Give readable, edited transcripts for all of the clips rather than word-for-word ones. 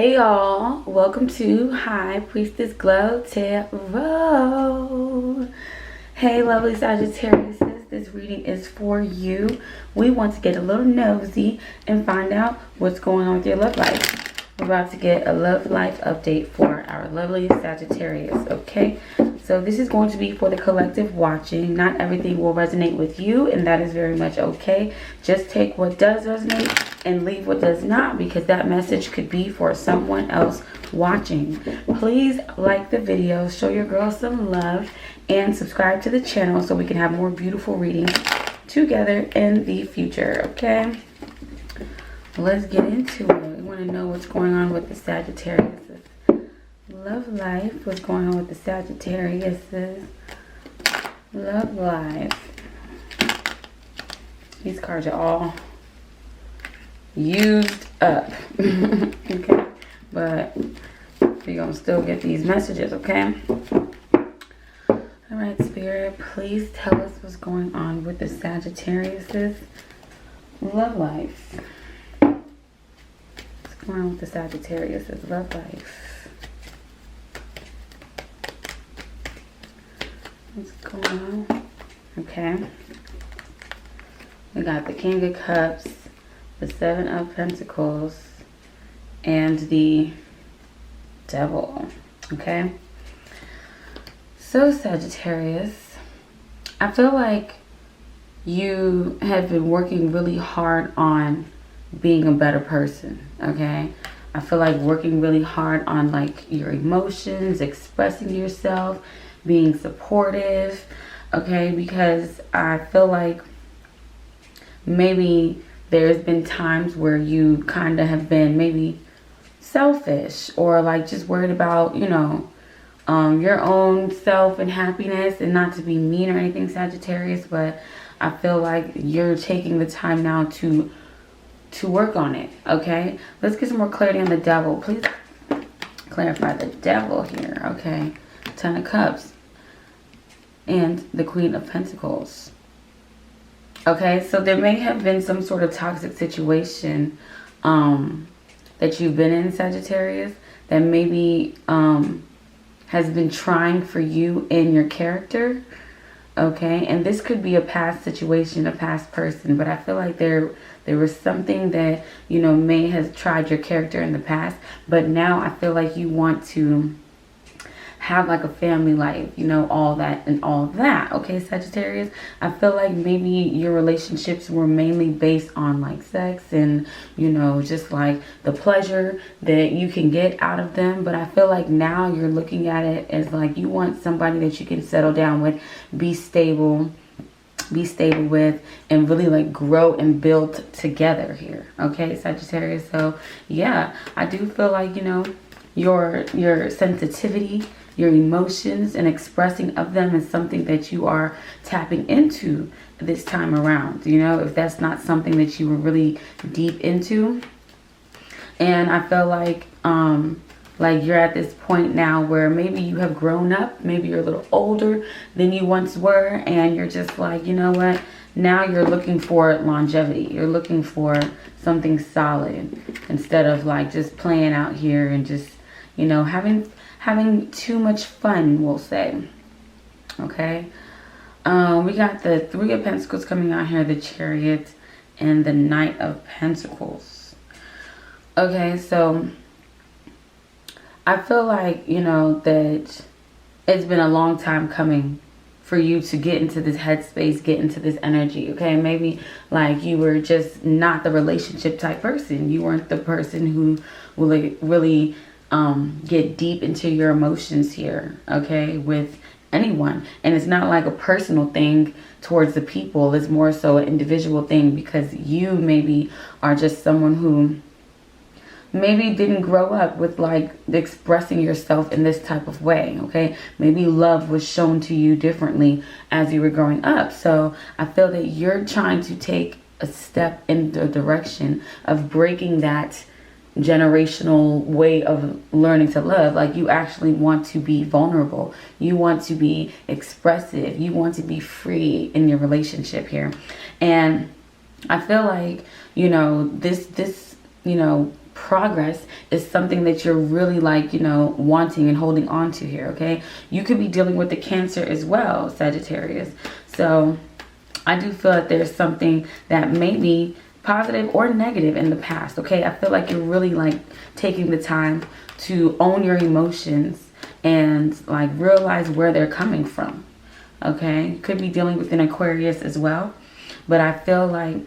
Hey y'all, welcome to High Priestess Glow Tarot. Hey lovely Sagittarius, this reading is for you. We want to get a little nosy and find out what's going on with your love life. We're about to get a love life update for our lovely Sagittarius, okay? So this is going to be for the collective watching. Not everything will resonate with you, and that is very much okay. Just take what does resonate and leave what does not, because that message could be for someone else watching. Please like the video, show your girl some love, and subscribe to the channel so we can have more beautiful readings together in the future, okay? Let's get into it. We want to know what's going on with the Sagittarius. Love life. What's going on with the Sagittarius? Love life. These cards are all used up. Okay. But we're going to still get these messages, okay? Alright, Spirit. Please tell us what's going on with the Sagittarius' love life. What's going on with the Sagittarius' love life? What's going on? Okay. We got the King of Cups, the Seven of Pentacles, and the Devil. Okay. So Sagittarius, I feel like you have been working really hard on being a better person. Okay. I feel like working really hard on like your emotions, expressing yourself, being supportive, okay, because I feel like maybe there's been times where you kind of have been maybe selfish or like just worried about, you know, your own self and happiness, and not to be mean or anything, Sagittarius, but I feel like you're taking the time now to work on it, okay? Let's get some more clarity on the Devil. Please clarify the Devil here, okay? Ten of Cups and the Queen of Pentacles. Okay, so there may have been some sort of toxic situation that you've been in, Sagittarius, that maybe has been trying for you in your character. Okay, and this could be a past situation, a past person, but I feel like there was something that, you know, may have tried your character in the past, but now I feel like you want to have like a family life, you know, all that and all that. Okay, Sagittarius, I feel like maybe your relationships were mainly based on like sex and, you know, just like the pleasure that you can get out of them. But I feel like now you're looking at it as like you want somebody that you can settle down with, be stable with, and really like grow and build together here. Okay, Sagittarius. So yeah, I do feel like, you know, your sensitivity, your emotions, and expressing of them is something that you are tapping into this time around, you know, if that's not something that you were really deep into. And I feel like you're at this point now where maybe you have grown up, maybe you're a little older than you once were, and you're just like, you know what, now you're looking for longevity, you're looking for something solid, instead of like just playing out here and just, you know, having too much fun, we'll say. Okay. We got the Three of Pentacles coming out here, the Chariot, and the Knight of Pentacles. Okay, so I feel like, you know, that it's been a long time coming for you to get into this headspace, get into this energy, okay? Maybe like you were just not the relationship type person. You weren't the person who will really get deep into your emotions here, okay, with anyone. And it's not like a personal thing towards the people, it's more so an individual thing, because you maybe are just someone who maybe didn't grow up with like expressing yourself in this type of way, okay? Maybe love was shown to you differently as you were growing up. So I feel that you're trying to take a step in the direction of breaking that generational way of learning to love. Like you actually want to be vulnerable, you want to be expressive, you want to be free in your relationship here. And I feel like, you know, this you know, progress is something that you're really like, you know, wanting and holding on to here, okay? You could be dealing with the Cancer as well, Sagittarius. So I do feel that there's something that may be positive or negative in the past, okay? I feel like you're really like taking the time to own your emotions and like realize where they're coming from, okay? You could be dealing with an Aquarius as well, but I feel like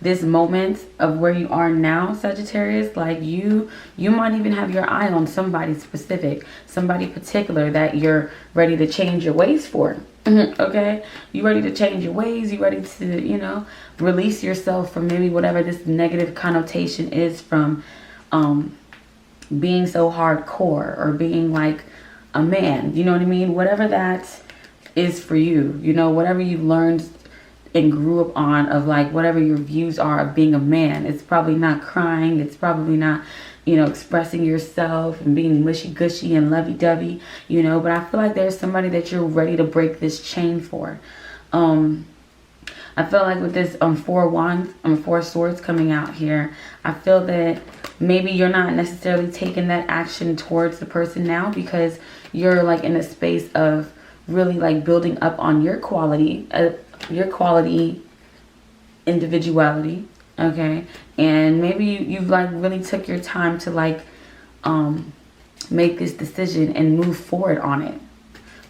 this moment of where you are now, Sagittarius, like you might even have your eye on somebody specific, somebody particular that you're ready to change your ways for. Okay, you ready to change your ways, you ready to, you know, release yourself from maybe whatever this negative connotation is from being so hardcore or being like a man, you know what I mean? Whatever that is for you, you know, whatever you've learned and grew up on, of like whatever your views are of being a man. It's probably not crying, it's probably not, you know, expressing yourself and being mushy-gushy and lovey-dovey, you know, but I feel like there's somebody that you're ready to break this chain for. I feel like with this 4 wands, 4 swords coming out here, I feel that maybe you're not necessarily taking that action towards the person now because you're like in a space of really like building up on your quality individuality, okay? And maybe you've like really took your time to like make this decision and move forward on it,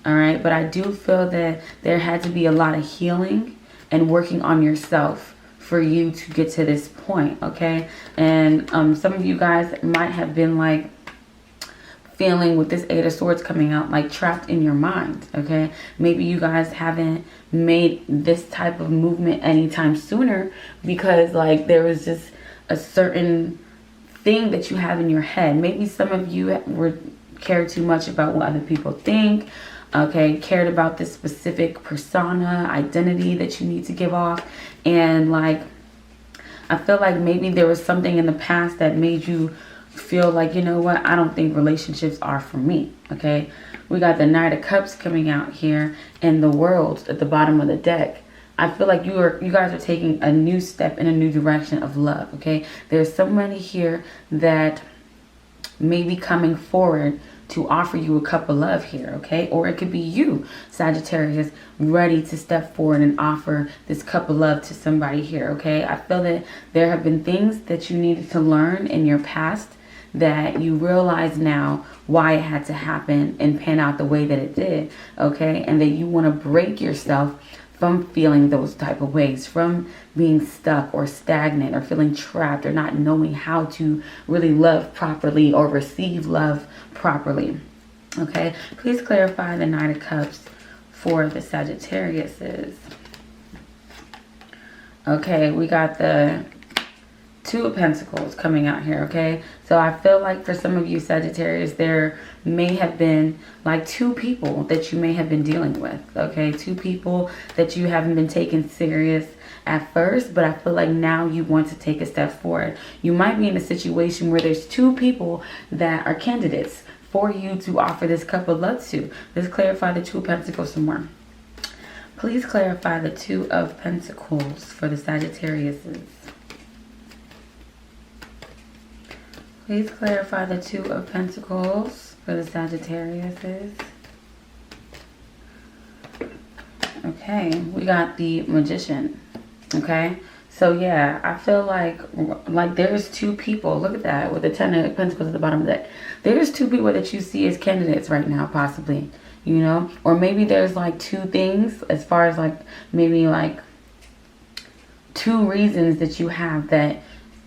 all right? But I do feel that there had to be a lot of healing and working on yourself for you to get to this point, okay? And some of you guys might have been like feeling with this 8 of Swords coming out like trapped in your mind, okay? Maybe you guys haven't made this type of movement anytime sooner because like there was just a certain thing that you have in your head. Maybe some of you cared too much about what other people think, okay? Cared about this specific persona, identity that you need to give off. And like, I feel like maybe there was something in the past that made you feel like, you know what, I don't think relationships are for me, okay? We got the Knight of Cups coming out here and the World at the bottom of the deck. I feel like you guys are taking a new step in a new direction of love, okay? There's somebody here that may be coming forward to offer you a cup of love here, okay? Or it could be you, Sagittarius, ready to step forward and offer this cup of love to somebody here, okay? I feel that there have been things that you needed to learn in your past that you realize now why it had to happen and pan out the way that it did, okay? And that you want to break yourself from feeling those type of ways, from being stuck or stagnant or feeling trapped or not knowing how to really love properly or receive love properly, okay? Please clarify the Knight of Cups for the Sagittariuses. Okay, we got the 2 of Pentacles coming out here, okay? So I feel like for some of you Sagittarius, there may have been like 2 people that you may have been dealing with, okay? 2 people that you haven't been taking serious at first, but I feel like now you want to take a step forward. You might be in a situation where there's 2 people that are candidates for you to offer this cup of love to. Let's clarify the 2 of Pentacles some more. Please clarify the 2 of Pentacles for the Sagittariuses. Please clarify the 2 of Pentacles for the Sagittariuses. Okay, we got the Magician. Okay, so yeah, I feel like there's 2 people. Look at that with the 10 of Pentacles at the bottom of that. There's 2 people that you see as candidates right now, possibly. You know, or maybe there's like 2 things as far as like maybe like 2 reasons that you have that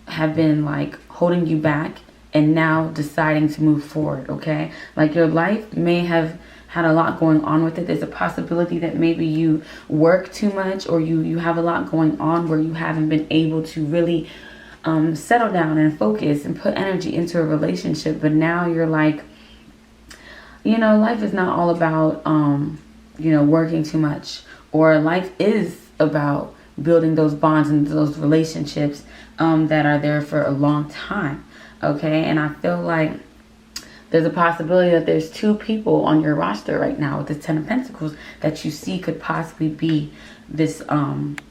have been like holding you back and now deciding to move forward, okay? Like your life may have had a lot going on with it. There's a possibility that maybe you work too much or you have a lot going on where you haven't been able to really settle down and focus and put energy into a relationship. But now you're like, you know, life is not all about, you know, working too much, or life is about building those bonds and those relationships that are there for a long time. Okay, and I feel like There's a possibility that there's 2 people on your roster right now with the 10 of Pentacles that you see could possibly be this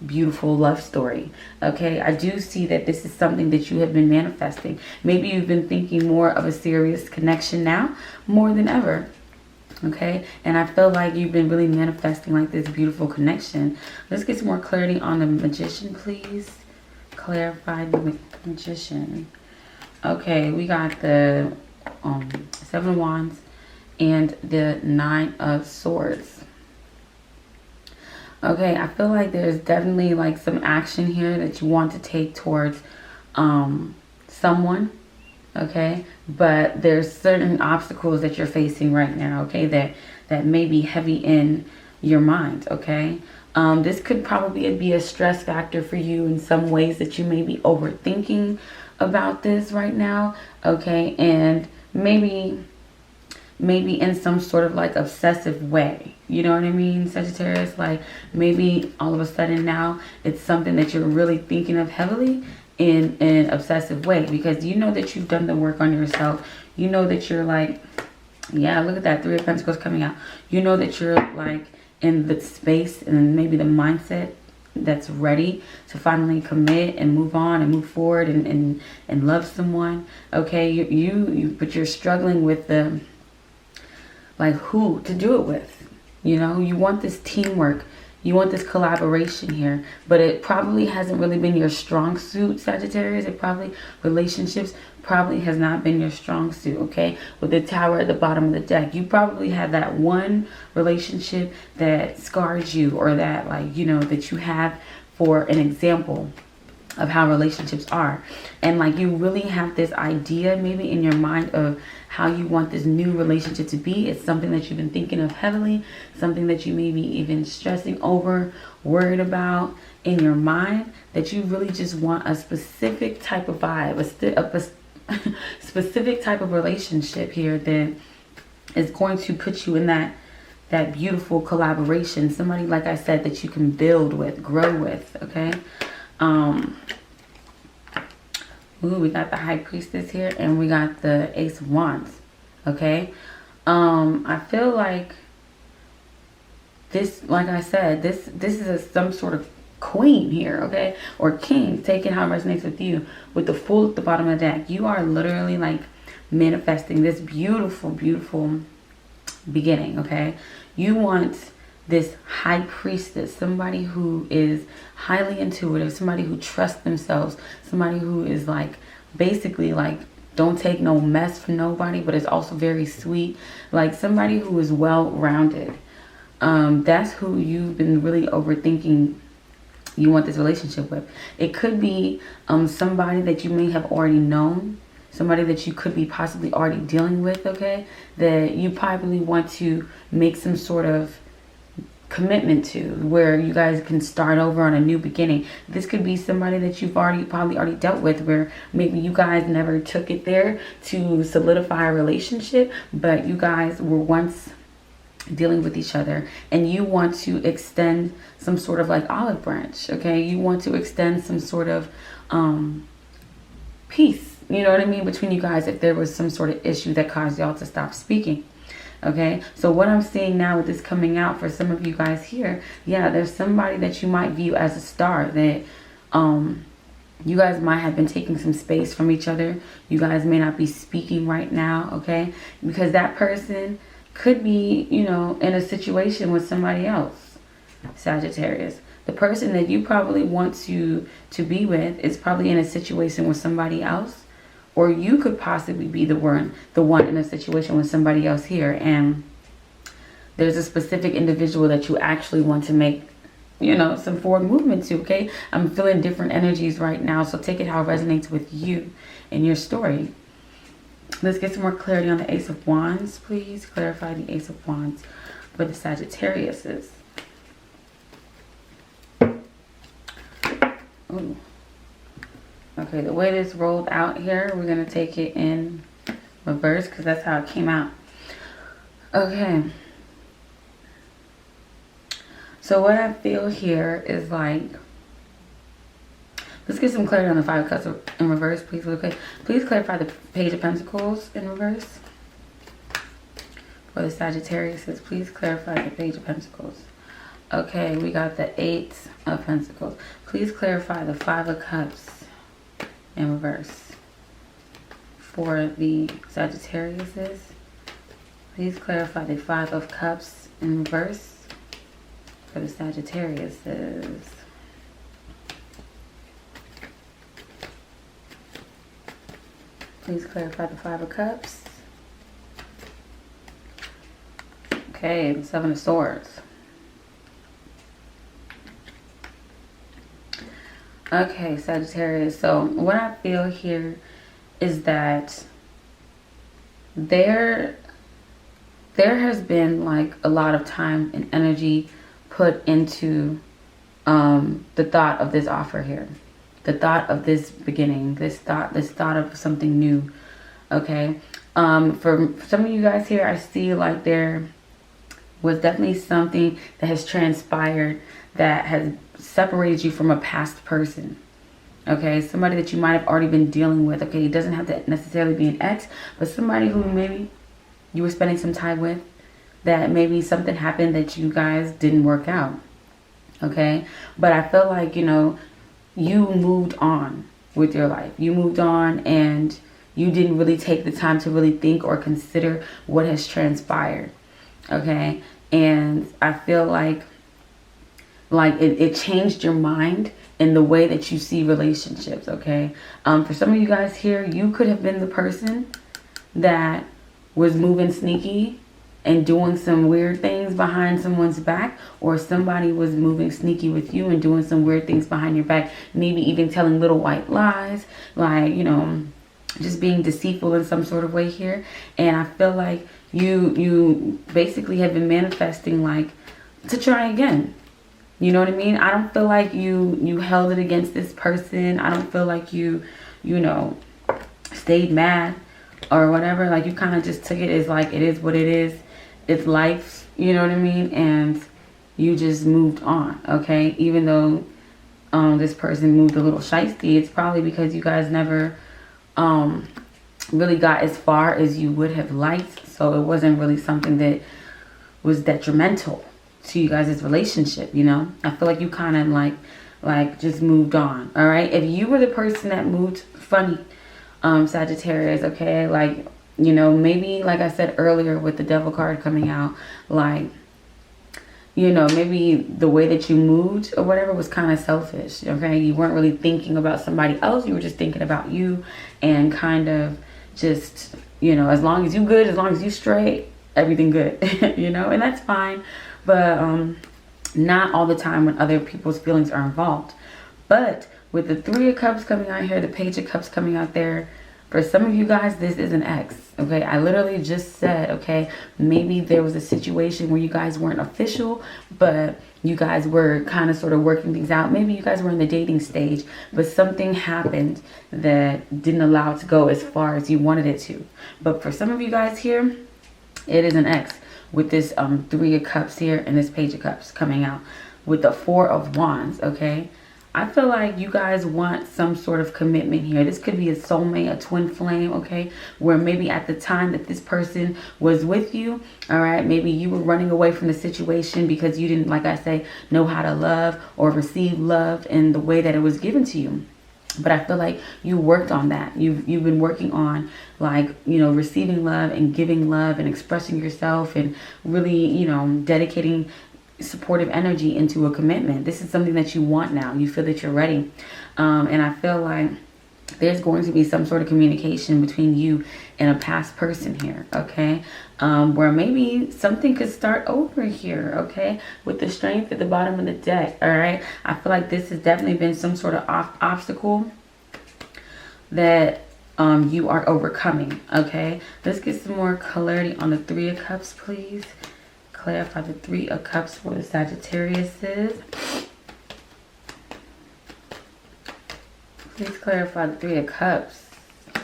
beautiful love story. Okay, I do see that this is something that you have been manifesting. Maybe you've been thinking more of a serious connection now, more than ever. Okay, and I feel like you've been really manifesting like this beautiful connection. Let's get some more clarity on the Magician, please. Clarify the Magician. Okay, we got the 7 of Wands and the 9 of Swords. Okay, I feel like there's definitely like some action here that you want to take towards someone. Okay, but there's certain obstacles that you're facing right now, okay, that may be heavy in your mind. Okay, this could probably be a stress factor for you in some ways, that you may be overthinking about this right now. Okay, and maybe in some sort of like obsessive way, you know what I mean, Sagittarius? Like maybe all of a sudden now it's something that you're really thinking of heavily in an obsessive way, because you know that you've done the work on yourself. You know that you're like, yeah, look at that 3 of Pentacles coming out. You know that you're like in the space and maybe the mindset that's ready to finally commit and move on and move forward and love someone. Okay, but you're struggling with the like who to do it with. You know, you want this teamwork. You want this collaboration here, but it probably hasn't really been your strong suit, Sagittarius. Relationships probably has not been your strong suit, okay? With the Tower at the bottom of the deck, you probably had that one relationship that scars you, or that, like, you know, that you have for an example of how relationships are. And like you really have this idea maybe in your mind of how you want this new relationship to be. It's something that you've been thinking of heavily, something that you may be even stressing over, worried about in your mind, that you really just want a specific type of vibe, a specific type of relationship here that is going to put you in that beautiful collaboration. Somebody, like I said, that you can build with, grow with, okay? Ooh, we got the High Priestess here, and we got the Ace of Wands. Okay, I feel like this, like I said, this is some sort of queen here, okay, or king, taking how it resonates with you. With the Fool at the bottom of the deck, you are literally like manifesting this beautiful, beautiful beginning. Okay, you want this High Priestess, somebody who is highly intuitive, somebody who trusts themselves, somebody who is like basically like don't take no mess from nobody, but is also very sweet, like somebody who is well-rounded. That's who you've been really overthinking you want this relationship with. It could be somebody that you may have already known, somebody that you could be possibly already dealing with, okay, that you probably want to make some sort of commitment to, where you guys can start over on a new beginning. This could be somebody that you've probably already dealt with, where maybe you guys never took it there to solidify a relationship, but you guys were once dealing with each other, and you want to extend some sort of like olive branch, okay? You want to extend some sort of peace, you know what I mean, between you guys, if there was some sort of issue that caused y'all to stop speaking. Okay, so what I'm seeing now with this coming out for some of you guys here, yeah, there's somebody that you might view as a star, that you guys might have been taking some space from each other. You guys may not be speaking right now, okay, because that person could be, you know, in a situation with somebody else, Sagittarius. The person that you probably want to be with is probably in a situation with somebody else. Or you could possibly be the one in a situation with somebody else here, and there's a specific individual that you actually want to make, you know, some forward movement to, okay? I'm feeling different energies right now, so take it how it resonates with you and your story. Let's get some more clarity on the Ace of Wands, please. Clarify the Ace of Wands for the Sagittariuses. Ooh. Okay, the way this rolled out here, we're going to take it in reverse because that's how it came out. Okay. So what I feel here is like, let's get some clarity on the 5 of Cups in reverse, please. Okay. Please clarify the Page of Pentacles in reverse. for the Sagittarius. Please clarify the Page of Pentacles. Okay, we got the 8 of Pentacles. Please clarify the 5 of Cups in reverse for the Sagittarius. Please clarify the 5 of Cups in reverse for the Sagittarius. Please clarify the 5 of Cups. Okay, the 7 of Swords. Okay, Sagittarius. So what I feel here is that there has been like a lot of time and energy put into the thought of this offer here. The thought of this beginning, this thought of something new. Okay. For some of you guys here, I see like there was definitely something that has transpired that has separated you from a past person. Okay, somebody that you might have already been dealing with. Okay, it doesn't have to necessarily be an ex, but somebody who maybe you were spending some time with, that maybe something happened that you guys didn't work out. Okay, but I feel like, you know, you moved on with your life. You moved on and you didn't really take the time to really think or consider what has transpired. Okay, and I feel like it changed your mind in the way that you see relationships. Okay, for some of you guys here, you could have been the person that was moving sneaky and doing some weird things behind someone's back, or somebody was moving sneaky with you and doing some weird things behind your back, maybe even telling little white lies, like, you know, just being deceitful in some sort of way here. And I feel like you basically have been manifesting like to try again. You know what I mean? I don't feel like you held it against this person. I don't feel like you know, stayed mad or whatever. Like, you kind of just took it as like, it is what it is. It's life, you know what I mean? And you just moved on, okay? Even though this person moved a little shiesty, it's probably because you guys never really got as far as you would have liked. So it wasn't really something that was detrimental to you guys' relationship, you know? I feel like you kind of like just moved on, all right? If you were the person that moved funny, Sagittarius, okay, like, you know, maybe like I said earlier with the Devil card coming out, like, you know, maybe the way that you moved or whatever was kind of selfish, okay? You weren't really thinking about somebody else. You were just thinking about you and kind of just, you know, as long as you good, as long as you straight, everything good, you know? And that's fine, but not all the time when other people's feelings are involved. But with the 3 of Cups coming out here, the Page of Cups coming out there, for some of you guys, this is an ex, okay? I literally just said, okay, maybe there was a situation where you guys weren't official, but you guys were kind of sort of working things out. Maybe you guys were in the dating stage, but something happened that didn't allow it to go as far as you wanted it to. But for some of you guys here, it is an ex with this 3 of Cups here and this Page of Cups coming out with the 4 of Wands, okay? I feel like you guys want some sort of commitment here. This could be a soulmate, a twin flame, okay? Where maybe at the time that this person was with you, all right, maybe you were running away from the situation because you didn't, like I say, know how to love or receive love in the way that it was given to you. But I feel like you worked on that. You've been working on, like, you know, receiving love and giving love and expressing yourself and really, you know, dedicating supportive energy into a commitment. This is something that you want now. You feel that you're ready. And I feel like there's going to be some sort of communication between you and a past person here, okay? Where maybe something could start over here, okay? With the Strength at the bottom of the deck, all right? I feel like this has definitely been some sort of obstacle that you are overcoming, okay? Let's get some more clarity on the 3 of Cups, please. Clarify the 3 of Cups for the Sagittariuses. Please clarify the 3 of Cups.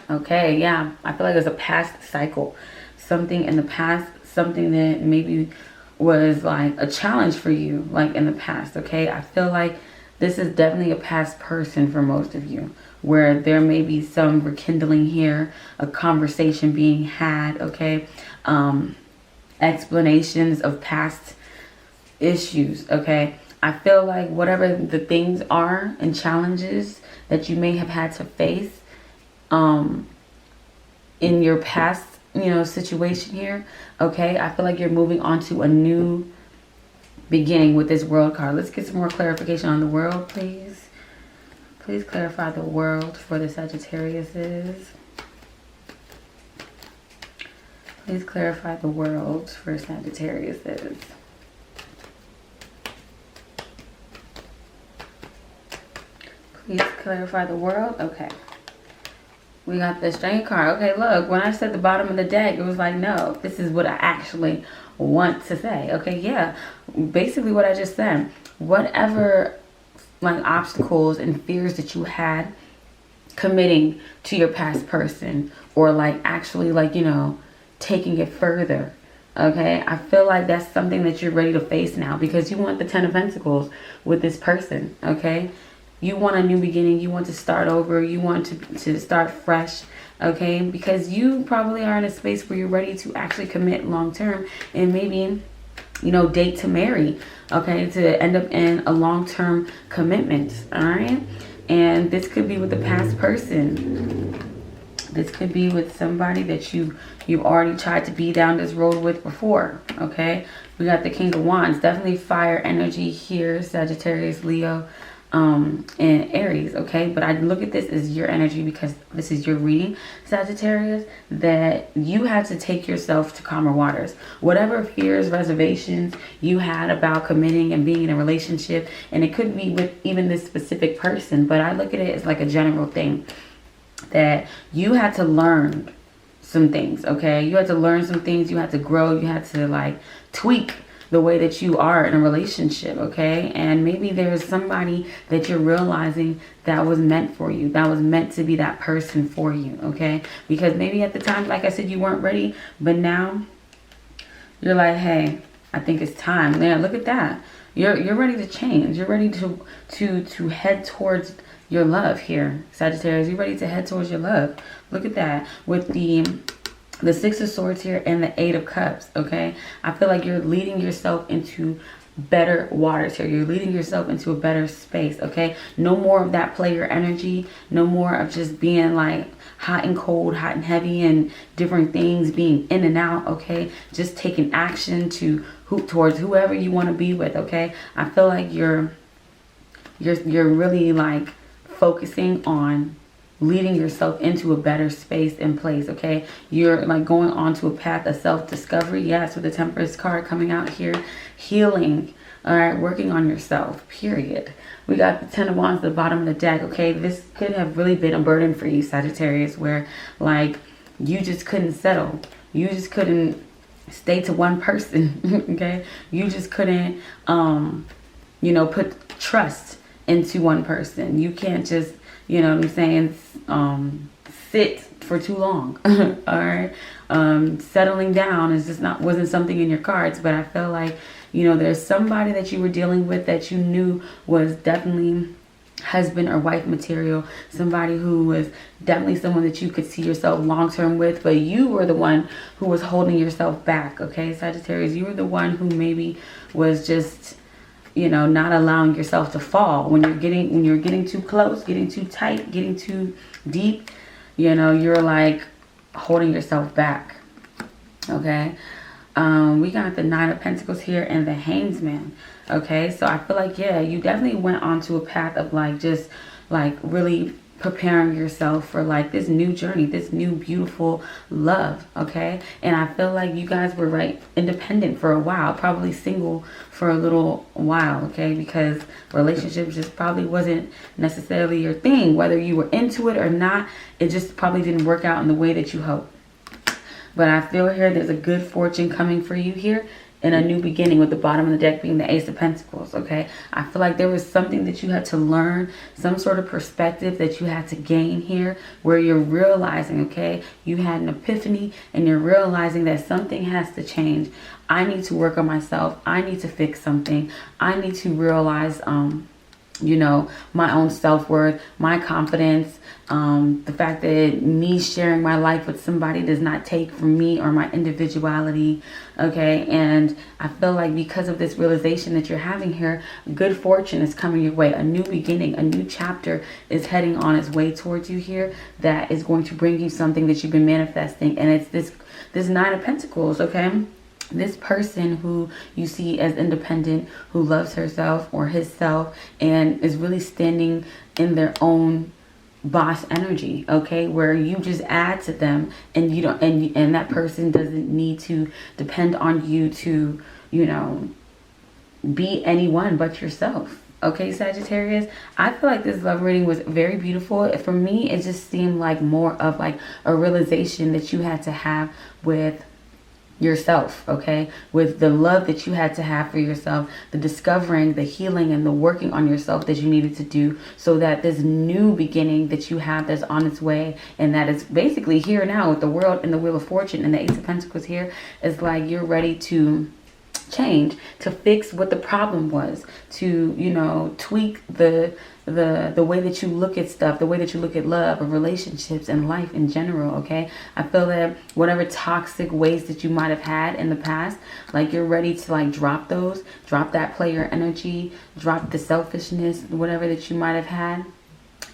Okay, yeah. I feel like there's a past cycle. Something in the past, something that maybe was like a challenge for you, like in the past, okay? I feel like this is definitely a past person for most of you, where there may be some rekindling here, a conversation being had, okay? explanations of past issues, okay? I feel like whatever the things are and challenges that you may have had to face in your past, you know, situation here, okay? I feel like you're moving on to a new beginning with this World card. Let's get some more clarification on the world, please. Please clarify the world for the Sagittariuses. Please clarify the world for Sagittariuses. Please clarify the world. Okay. We got the Strength card. Okay, look, when I said the bottom of the deck, it was like, no, this is what I actually want to say. Okay, yeah. Basically what I just said. Whatever like obstacles and fears that you had committing to your past person, or like actually like, you know, taking it further. Okay, I feel like that's something that you're ready to face now, because you want the 10 of Pentacles with this person. Okay, you want a new beginning. You want to start over. You want to start fresh. Okay, because you probably are in a space where you're ready to actually commit long term, and maybe, you know, date to marry. Okay, to end up in a long-term commitment. All right, and this could be with the past person. This could be with somebody that you've already tried to be down this road with before. Okay, we got the King of Wands. Definitely fire energy here, Sagittarius, Leo, and Aries. Okay, but I look at this as your energy, because this is your reading, Sagittarius, that you had to take yourself to calmer waters. Whatever fears, reservations you had about committing and being in a relationship, and it could be with even this specific person, but I look at it as like a general thing, that you had to learn some things. Okay, you had to learn some things. You had to grow. You had to like tweak the way that you are in a relationship. Okay, and maybe there's somebody that you're realizing that was meant for you, that was meant to be that person for you. Okay, because maybe at the time, like I said, you weren't ready, but now you're like, hey, I think it's time. Yeah, look at that. You're ready to change. You're ready to head towards your love here, Sagittarius. You're ready to head towards your love. Look at that with the Six of Swords here and the Eight of Cups. Okay, I feel like you're leading yourself into better waters here. You're leading yourself into a better space. Okay, no more of that player energy. No more of just being like hot and cold, hot and heavy, and different things being in and out. Okay, just taking action towards whoever you want to be with. Okay, I feel like you're really like focusing on leading yourself into a better space and place. Okay, you're like going on to a path of self-discovery. Yes, with the Temperance card coming out here, healing. All right, working on yourself, period. We got the 10 of Wands at the bottom of the deck. Okay, this could have really been a burden for you, Sagittarius, where like you just couldn't settle. You just couldn't stay to one person. Okay, you just couldn't you know, put trust into one person. You can't just, you know what I'm saying, sit for too long. All right, settling down is just wasn't something in your cards. But I feel like, you know, there's somebody that you were dealing with that you knew was definitely husband or wife material, somebody who was definitely someone that you could see yourself long-term with, but you were the one who was holding yourself back. Okay, Sagittarius, you were the one who maybe was just, you know, not allowing yourself to fall when you're getting too close, getting too tight, getting too deep. You know, you're like holding yourself back. Okay, we got the Nine of Pentacles here and the Hanged Man. Okay, so I feel like, yeah, you definitely went onto a path of like just like really preparing yourself for like this new journey, this new beautiful love. Okay, and I feel like you guys were right independent for a while, probably single for a little while. Okay, because relationships just probably wasn't necessarily your thing, whether you were into it or not. It just probably didn't work out in the way that you hoped. But I feel here there's a good fortune coming for you here, and a new beginning, with the bottom of the deck being the Ace of Pentacles. Okay, I feel like there was something that you had to learn, some sort of perspective that you had to gain here, where you're realizing, okay, you had an epiphany and you're realizing that something has to change. I need to work on myself. I need to fix something. I need to realize you know, my own self-worth, my confidence, the fact that me sharing my life with somebody does not take from me or my individuality. Okay, and I feel like because of this realization that you're having here, good fortune is coming your way. A new beginning, a new chapter is heading on its way towards you here that is going to bring you something that you've been manifesting. And it's this Nine of Pentacles, okay? This person who you see as independent, who loves herself or himself and is really standing in their own boss energy, okay, where you just add to them and you don't, and that person doesn't need to depend on you to, you know, be anyone but yourself. Okay, Sagittarius, I feel like this love reading was very beautiful. For me, it just seemed like more of like a realization that you had to have with yourself, okay, with the love that you had to have for yourself, the discovering, the healing, and the working on yourself that you needed to do, so that this new beginning that you have that's on its way, and that is basically here now with the World and the Wheel of Fortune and the Ace of Pentacles here, is like you're ready to change, to fix what the problem was, to, you know, tweak the way that you look at stuff, the way that you look at love and relationships and life in general, okay? I feel that whatever toxic ways that you might have had in the past, like you're ready to like drop those, drop that player energy, drop the selfishness, whatever that you might have had,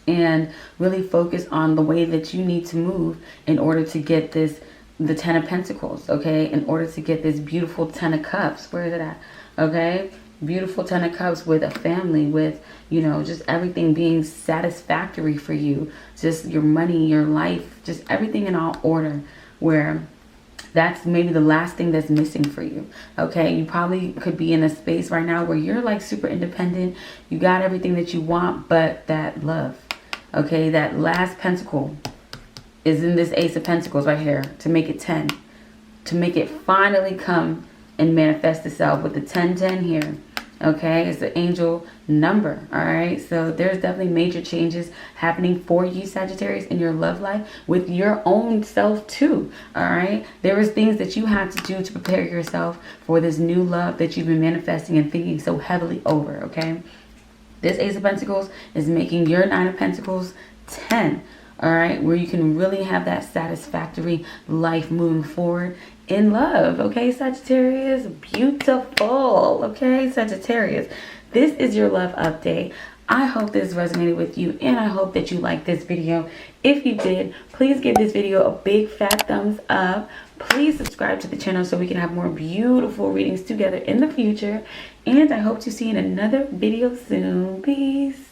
and really focus on the way that you need to move in order to get this, the Ten of Pentacles, okay? In order to get this beautiful Ten of Cups. Where is it at? Okay? Beautiful Ten of Cups with a family, with, you know, just everything being satisfactory for you. Just your money, your life, just everything in all order, where that's maybe the last thing that's missing for you. Okay? You probably could be in a space right now where you're like super independent. You got everything that you want, but that love, okay? That last pentacle is in this Ace of Pentacles right here, to make it 10, to make it finally come and manifest itself with the 1010 here. Okay, it's the angel number. All right, so there's definitely major changes happening for you, Sagittarius, in your love life, with your own self too. All right, there is things that you have to do to prepare yourself for this new love that you've been manifesting and thinking so heavily over. Okay, this Ace of Pentacles is making your Nine of Pentacles 10. All right, where you can really have that satisfactory life moving forward in love. Okay, Sagittarius, beautiful. Okay, Sagittarius, this is your love update. I hope this resonated with you, and I hope that you liked this video. If you did, please give this video a big fat thumbs up. Please subscribe to the channel so we can have more beautiful readings together in the future. And I hope to see you in another video soon. Peace.